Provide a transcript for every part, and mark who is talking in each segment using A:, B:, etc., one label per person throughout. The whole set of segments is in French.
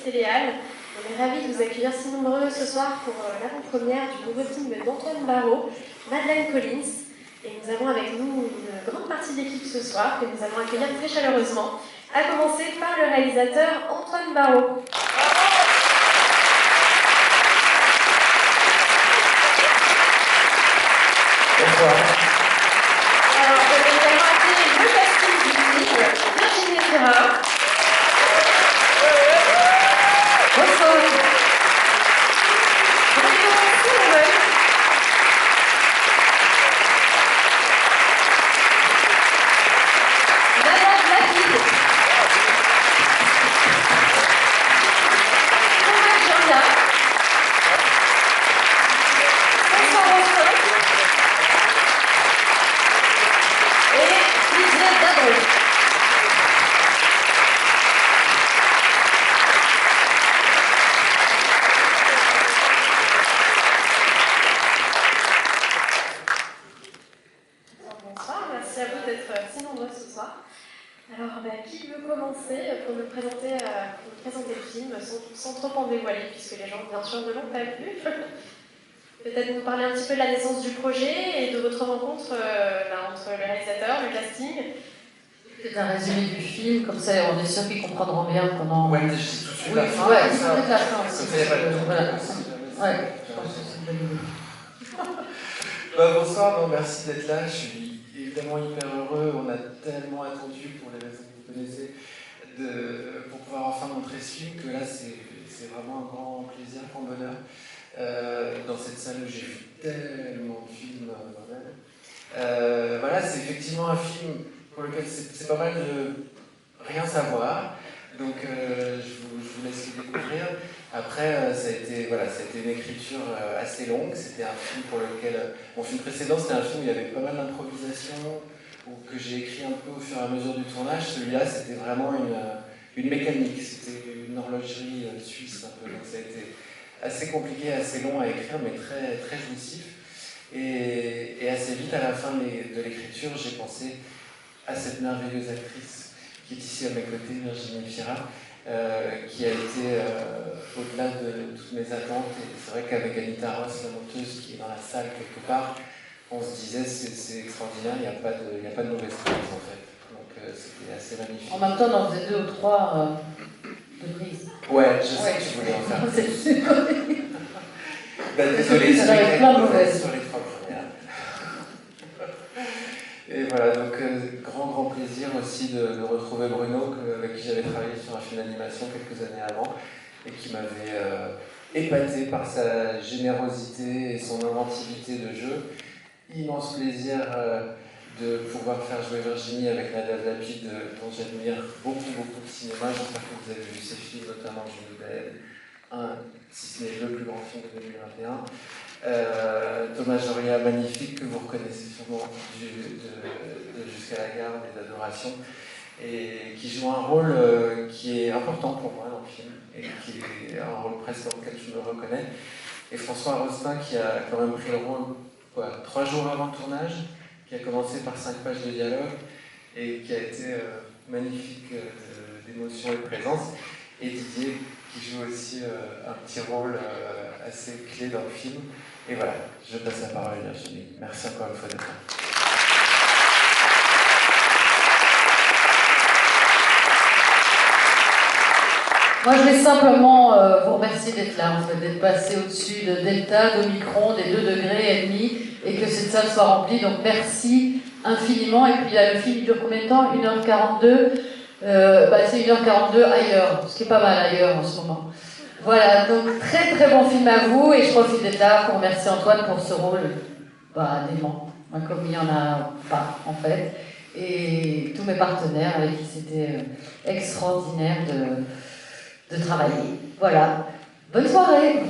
A: Téléal. On est ravis de vous accueillir si nombreux ce soir pour l'avant-première du nouveau film d'Antoine Barraud, Madeleine Collins. Et nous avons avec nous une grande partie de l'équipe ce soir que nous allons accueillir très chaleureusement, à commencer par le réalisateur Antoine Barraud.
B: Bonsoir.
A: Alors, je vais également accueillir le casting du film, Virginie Fira. Bonsoir. On va commencer, on va Madame Lapide. Thomas Joria. François Rossin. Et Didier Dabrou. Bonsoir, merci à vous d'être si nombreux ce soir. Alors, qui veut commencer pour nous présenter le film sans trop en dévoiler, puisque les gens, bien sûr, ne l'ont pas vu. Peut-être nous parler un petit peu de la naissance du projet et de votre rencontre entre le réalisateur, le casting.
C: C'est un résumé du film, comme ça on est sûr qu'ils comprendront bien pendant...
B: Ouais, je dis tout de suite
C: Oui,
B: la fin.
C: ouais, c'est peut-être la fin aussi.
B: Comme ça, il n'y a pas de temps.
C: Voilà. Ouais, je pense que c'est une bonne idée.
B: Bonsoir, non, merci d'être là. Je suis évidemment hyper heureux. On a tellement attendu, pour les raisons que vous connaissez, pour pouvoir enfin montrer ce film, que là, c'est vraiment un grand plaisir, un grand bonheur. Dans cette salle où j'ai vu tellement de films, voilà, c'est effectivement un film pour lequel c'est pas mal de rien savoir. Donc, je vous laisse le découvrir. Après, ça a été une écriture assez longue. C'était un film pour lequel... Mon film précédent, c'était un film où il y avait pas mal d'improvisation, que j'ai écrit un peu au fur et à mesure du tournage. Celui-là, c'était vraiment une mécanique. C'était une horlogerie suisse un peu. Donc, ça a été assez compliqué, assez long à écrire, mais très, très jouissif. Et assez vite, à la fin de l'écriture, j'ai pensé à cette merveilleuse actrice qui est ici à mes côtés, Virginie Fira, qui a été au-delà de toutes mes attentes. Et c'est vrai qu'avec Anita Ross, la monteuse qui est dans la salle quelque part, on se disait c'est extraordinaire, il n'y a pas de mauvaise prise en fait. Donc c'était assez magnifique.
C: En même temps, on en faisait 2 ou 3 de prises.
B: Ouais, je sais que tu voulais en faire.
C: C'est
B: Désolé,
C: ça avait plein de mauvaises.
B: sur les 3 premières. Et voilà, donc grand plaisir aussi de retrouver Bruno, avec qui j'avais travaillé sur un film d'animation quelques années avant, et qui m'avait épaté par sa générosité et son inventivité de jeu. Immense plaisir de pouvoir faire jouer Virginie avec Madame Lapide, dont j'admire beaucoup de cinéma. J'espère que vous avez vu ses films, notamment Julie Bell, si ce n'est le plus grand film de 2021. Thomas Joria, magnifique, que vous reconnaissez sûrement de Jusqu'à la garde et d'Adoration, et qui joue un rôle qui est important pour moi dans le film, et qui est un rôle presque dans lequel je me reconnais. Et François Rostin, qui a quand même pris le rôle 3 jours avant le tournage, qui a commencé par 5 pages de dialogue, et qui a été magnifique d'émotion et de présence. Et Didier, qui joue aussi un petit rôle assez clé dans le film. Et voilà, je passe la parole à Virginie. Merci encore une fois d'être là.
C: Moi, je vais simplement vous remercier d'être là, en fait, d'être passé au-dessus de Delta, d'Omicron, des 2,5 degrés, et que cette salle soit remplie. Donc, merci infiniment. Et puis, là, le film, il dure combien de temps? 1h42. C'est 1h42 ailleurs, ce qui est pas mal ailleurs en ce moment. Voilà, donc très bon film à vous, et je profite d'être là pour remercier Antoine pour ce rôle dément, comme il n'y en a pas en fait, et tous mes partenaires avec qui c'était extraordinaire de travailler. Voilà, bonne soirée.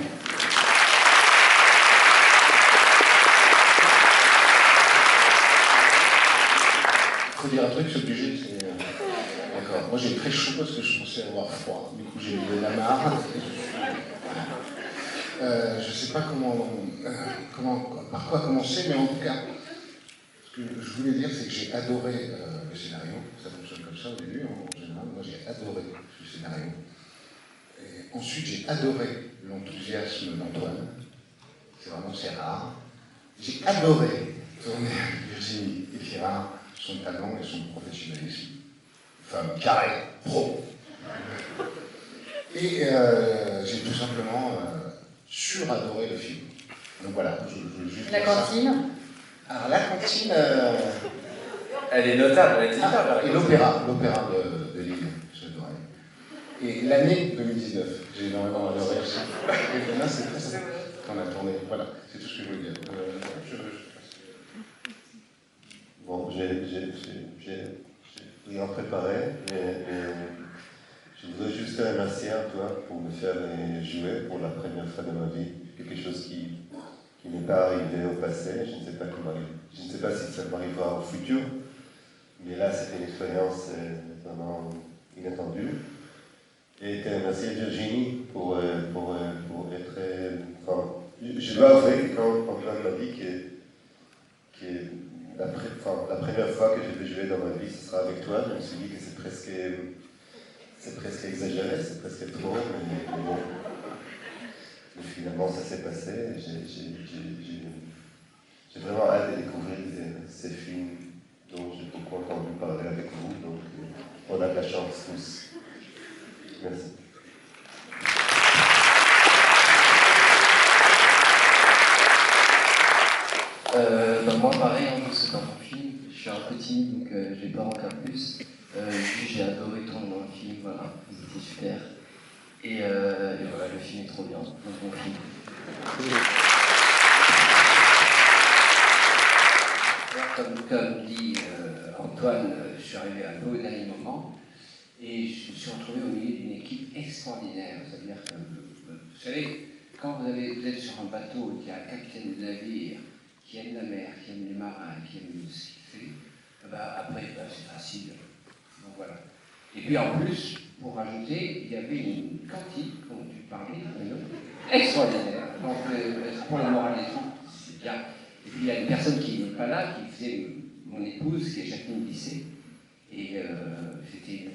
D: Il faut dire un truc, c'est obligé. D'accord. Moi j'ai très chaud parce que je pensais avoir froid. Du coup j'ai levé la marre. Je sais pas par quoi commencer, mais en tout cas, ce que je voulais dire, c'est que j'ai adoré le scénario. Ça fonctionne comme ça au début, en général. Moi j'ai adoré le scénario. Et Ensuite, j'ai adoré l'enthousiasme d'Antoine. C'est rare. J'ai adoré tourner avec Virginie Efira, son talent et son professionnalisme. Femme carrée, pro. Et j'ai tout simplement suradoré le film. Donc voilà, je veux juste
C: La
D: dire ça.
C: cantine.
D: Alors la cantine...
B: Elle est notable, elle est hyper
D: et l'opéra de Lille, j'adorais. Et l'année 2019, j'ai énormément adoré aussi. Et là, c'est très sympa qu'on a tourné. Voilà, c'est tout ce que je voulais dire.
E: Bon, j'ai rien préparé, mais je voudrais juste te remercier à toi pour me faire jouer pour la première fois de ma vie. Quelque chose qui n'est pas arrivé au passé, je ne sais pas si ça m'arrivera au futur, mais là c'était une expérience vraiment inattendue. Et te remercier Virginie pour être... Enfin, je dois avouer que quand Antoine m'a dit que la première fois que je vais jouer dans ma vie, ce sera avec toi, je me suis dit que c'est presque exagéré, c'est presque trop, mais bon. Et finalement, ça s'est passé. J'ai vraiment hâte de découvrir ces films dont j'ai beaucoup entendu parler avec vous. Donc, on a de la chance tous. Merci.
F: Moi, pareil, c'est pas mon film. Je suis un peu timide, donc je vais pas en faire plus. J'ai adoré tourner dans le film, voilà, c'était super. Et voilà, le film est trop bien, un bon film. Comme dit Antoine, je suis arrivé un peu au dernier moment et je me suis retrouvé au milieu d'une équipe extraordinaire. C'est-à-dire que, vous savez, quand vous êtes sur un bateau et qu'il y a un capitaine de navire qui aime la mer, qui aime les marins, qui aime ce qu'il fait, après, c'est facile. Donc voilà. Et puis en plus, pour rajouter, il y avait une cantine, dont tu parlais, extraordinaire. Donc pour le moral et tout, c'est bien. Et puis il y a une personne qui n'est pas là, qui faisait mon épouse, qui est Jacqueline Bisset. Et c'était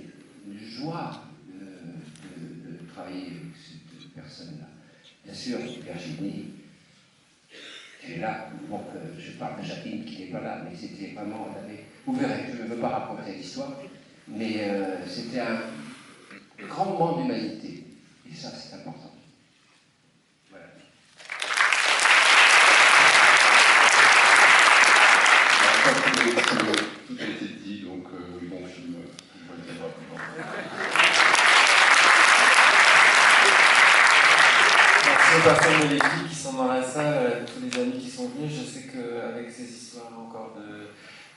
F: une joie de travailler avec cette personne-là. Bien sûr, Virginie, elle est là. Donc je parle de Jacqueline qui n'est pas là, mais c'était vraiment, vous verrez, je ne veux pas raconter l'histoire, mais c'était un grand moment d'humanité. Et ça, c'est important. Voilà.
D: Tout a été dit, donc bon film, on va le dire rapidement.
B: Merci aux personnes de l'équipe qui sont dans la salle, tous les amis qui sont venus. Je sais qu'avec ces histoires encore de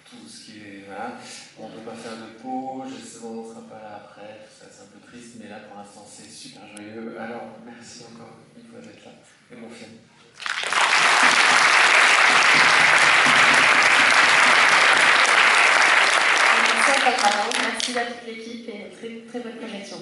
B: tout ce qui est... Voilà, on ne peut pas faire de pause, on ne sera pas là après, tout ça c'est un peu triste, mais là pour l'instant c'est super joyeux. Alors merci encore une fois d'être là. Et bon film.
A: Merci à Patrick, merci à toute l'équipe et très, très bonne projection.